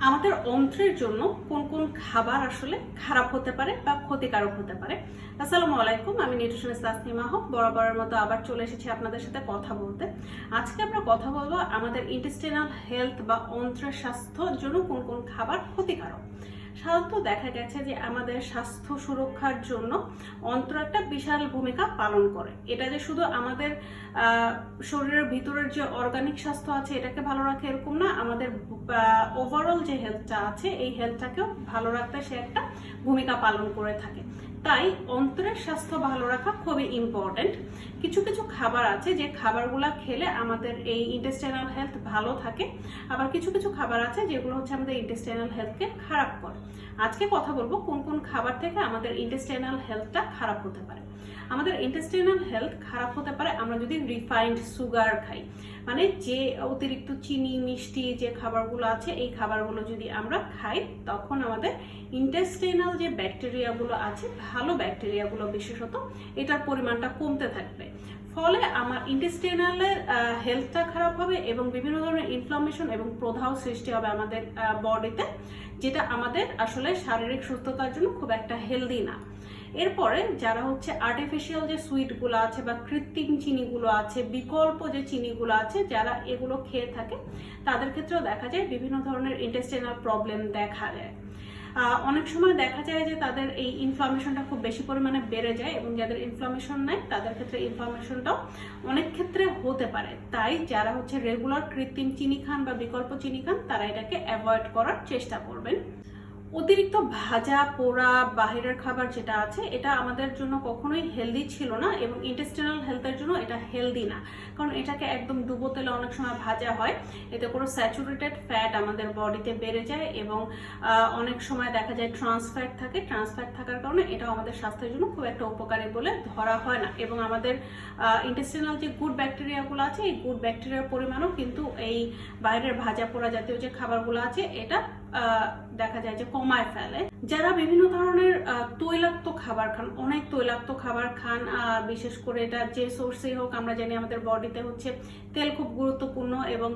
আমাদের অন্ত্রের জন্য কোন কোন খাবার আসলে খারাপ হতে পারে বা ক্ষতিকারক হতে পারে। আসসালামু আলাইকুম, আমি নিউট্রিশনিস্ট তাসনিমা হক বরাবরের মতো আবার চলে এসেছি আপনাদের সাথে কথা বলতে। আজকে আমরা কথা বলবো আমাদের ইন্টেস্টিনাল হেলথ বা অন্ত্রের স্বাস্থ্যের জন্য কোন কোন খাবার ক্ষতিকারক। সাধারণত দেখা গেছে যে আমাদের স্বাস্থ্য সুরক্ষার জন্য অন্ত্র একটা বিশাল ভূমিকা পালন করে। এটা যে শুধু আমাদের শরীরের ভিতরের যে অর্গানিক স্বাস্থ্য আছে এটাকে ভালো রাখে এরকম না, আমাদের ওভারঅল যে হেলথটা আছে এই হেলথটাকেও ভালো রাখতে সে একটা ভূমিকা পালন করে থাকে। তাই অন্ত্রের স্বাস্থ্য ভালো রাখা খুবই ইম্পর্টেন্ট। কিছু কিছু খাবার আছে যে খাবারগুলো খেলে আমাদের এই ইন্টেস্টাইনাল হেলথ ভালো থাকে, আবার কিছু কিছু খাবার আছে যেগুলো হচ্ছে আমাদের ইন্টেস্টাইনাল হেলথকে খারাপ করে। আজকে কথা বলবো কোন কোন খাবার থেকে আমাদের ইন্টেস্টাইনাল হেলথটা খারাপ হতে পারে। আমাদের ইন্টেস্টাইনাল হেলথ খারাপ হতে পারে আমরা যদি রিফাইন্ড সুগার খাই, মানে যে অতিরিক্ত চিনি মিষ্টি যে খাবারগুলো আছে এই খাবারগুলো যদি আমরা খাই তখন আমাদের ইন্টেস্টাইনাল যে ব্যাকটেরিয়াগুলো আছে, ভালো ব্যাকটেরিয়াগুলো বিশেষত, এটার পরিমাণটা কমতে থাকবে। ফলে আমার ইন্টেস্টাইনালের হেলথটা খারাপ হবে এবং বিভিন্ন ধরনের ইনফ্লামেশন এবং প্রদাহ সৃষ্টি হবে আমাদের বডিতে, যেটা আমাদের আসলে শারীরিক সুস্থতার জন্য খুব একটা হেলদি না। এরপরে যারা হচ্ছে আর্টিফিশিয়াল যে সুইটগুলো আছে বা কৃত্রিম চিনিগুলো আছে, বিকল্প যে চিনিগুলো আছে, যারা এগুলো খেয়ে থাকে তাদের ক্ষেত্রেও দেখা যায় বিভিন্ন ধরনের ইন্টেস্টাইনাল প্রবলেম দেখা যায়। অনেক সময় দেখা যায় যে তাদের এই ইনফ্লামেশনটা খুব বেশি পরিমাণে বেড়ে যায় এবং যাদের ইনফ্লামেশন নাই তাদের ক্ষেত্রে ইনফ্লামেশনটাও অনেক ক্ষেত্রে হতে পারে। তাই যারা হচ্ছে রেগুলার কৃত্রিম চিনি খান বা বিকল্প চিনি খান তারা এটাকে অ্যাভয়েড করার চেষ্টা করবেন। অতিরিক্ত ভাজা পোড়া বাহিরের খাবার যেটা আছে এটা আমাদের জন্য কখনোই হেলদি ছিল না এবং ইন্টেস্টিনাল হেলথের জন্য এটা হেলদি না, কারণ এটাকে একদম ডুবো তেলে অনেক সময় ভাজা হয়, এতে করে স্যাচুরেটেড ফ্যাট আমাদের বডিতে বেড়ে যায় এবং অনেক সময় দেখা যায় ট্রান্স ফ্যাট থাকে। ট্রান্স ফ্যাট থাকার কারণে এটা আমাদের স্বাস্থ্যের জন্য খুব একটা উপকারী বলে ধরা হয় না এবং আমাদের ইন্টেস্টিনাল যে গুড ব্যাকটেরিয়াগুলো আছে এই গুড ব্যাকটেরিয়ার পরিমাণও কিন্তু এই বাইরের ভাজা পোড়া জাতীয় যে খাবারগুলো আছে এটা দেখা যায় যে কমায় ফেলে। যারা বিভিন্ন ধরনের তৈলাক্ত খাবার খান, অনেক তৈলাক্ত খাবার খান, বিশেষ করে এটা যে সোর্সেই হোক, আমরা জানি আমাদের বডিতে হচ্ছে তেল খুব গুরুত্বপূর্ণ এবং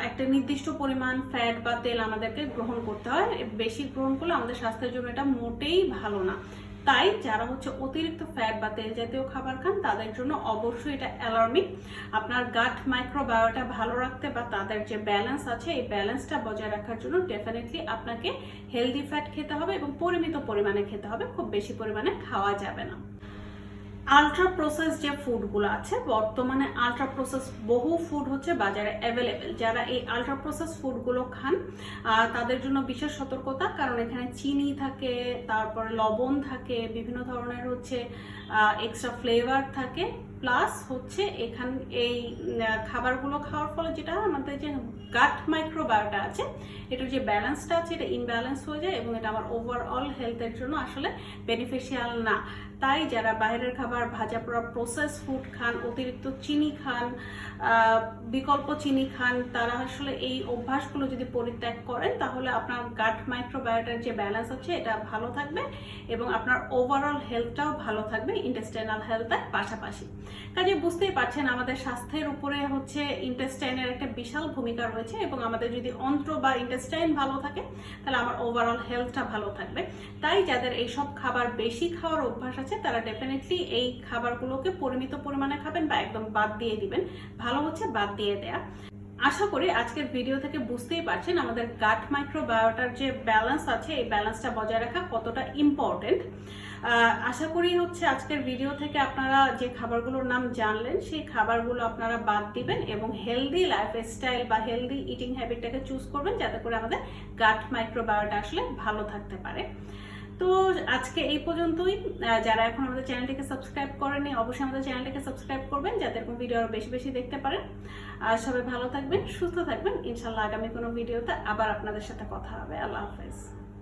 একটা নির্দিষ্ট পরিমাণ ফ্যাট বা তেল আমাদেরকে গ্রহণ করতে হয়। বেশি গ্রহণ করলে আমাদের স্বাস্থ্যের জন্য এটা মোটেই ভালো না। তাই যারা হচ্ছে অতিরিক্ত ফ্যাট বা তেল জাতীয় খাবার খান তাদের জন্য অবশ্যই এটা অ্যালার্মিং। আপনার গাট মাইক্রোবায়োটা ভালো রাখতে বা তাদের যে ব্যালেন্স আছে এই ব্যালেন্সটা বজায় রাখার জন্য ডেফিনেটলি আপনাকে হেলদি ফ্যাট খেতে হবে এবং পরিমিত পরিমাণে খেতে হবে, খুব বেশি পরিমাণে খাওয়া যাবে না। আলট্রা প্রসেস যে ফুডগুলো আছে, বর্তমানে আলট্রা প্রসেস বহু ফুড হচ্ছে বাজারে অ্যাভেলেবেল। যারা এই আলট্রা প্রসেস ফুডগুলো খান তাদের জন্য বিশেষ সতর্কতা, কারণ এখানে চিনি থাকে, তারপরে লবণ থাকে, বিভিন্ন ধরনের হচ্ছে এক্সট্রা ফ্লেভার থাকে, প্লাস হচ্ছে এখান এই খাবারগুলো খাওয়ার ফলে যেটা আমাদের যে গাট মাইক্রোবায়োটা আছে এটার যে ব্যালেন্সটা আছে এটা ইনব্যালেন্স হয়ে যায় এবং এটা আমার ওভারঅল হেলথের জন্য আসলে বেনিফিশিয়াল না। তাই যারা বাইরের খাবার, ভাজা পোড়া প্রসেস ফুড খান, অতিরিক্ত চিনি খান, বিকল্প চিনি খান, তারা আসলে এই অভ্যাসগুলো যদি পরিত্যাগ করেন তাহলে আপনার গাট মাইক্রোবায়োটার যে ব্যালেন্স আছে এটা ভালো থাকবে এবং আপনার ওভারঅল হেলথটাও ভালো থাকবে ইন্টেস্টাইনাল হেলথের পাশাপাশি। কাজে বুঝতেই পারছেন আমাদের স্বাস্থ্যের উপরে হচ্ছে ইন্টেস্টাইনের একটা বিশাল ভূমিকা রয়েছে এবং আমাদের যদি অন্ত্র বা ইন্টেস্টাইন ভালো থাকে তাহলে আমার ওভারঅল হেলথটা ভালো থাকবে। তাই যাদের এইসব খাবার বেশি খাওয়ার অভ্যাস আছে তারা ডেফিনেটলি এই খাবারগুলোকে পরিমিত পরিমাণে খাবেন বা একদম বাদ দিয়ে দিবেন। ভালো হচ্ছে বাদ দিয়ে দেয়া। আশা করি আজকের ভিডিও থেকে বুঝতেই পারছেন আমাদের গাট মাইক্রোবায়োটার যে ব্যালেন্স আছে এই ব্যালেন্সটা বজায় রাখা কতটা ইম্পর্টেন্ট। আশা করি হচ্ছে আজকের ভিডিও থেকে আপনারা যে খাবারগুলোর নাম জানলেন সেই খাবারগুলো আপনারা বাদ দিবেন এবং হেলদি লাইফস্টাইল বা হেলদি ইটিং হ্যাবিটটাকে চুজ করবেন যাতে করে আমাদের গাট মাইক্রোবায়োটা আসলে ভালো থাকতে পারে। তো আজকে এই পর্যন্তই। যারা এখন আমাদের চ্যানেলটিকে সাবস্ক্রাইব করেনি অবশ্যই আমাদের চ্যানেলটিকে সাবস্ক্রাইব করবেন যাতে এরকম ভিডিও আরো বেশি বেশি দেখতে পারেন। আর সবাই ভালো থাকবেন, সুস্থ থাকবেন। ইনশাল্লাহ আগামী কোনো ভিডিওতে আবার আপনাদের সাথে কথা হবে। আল্লাহ হাফেজ।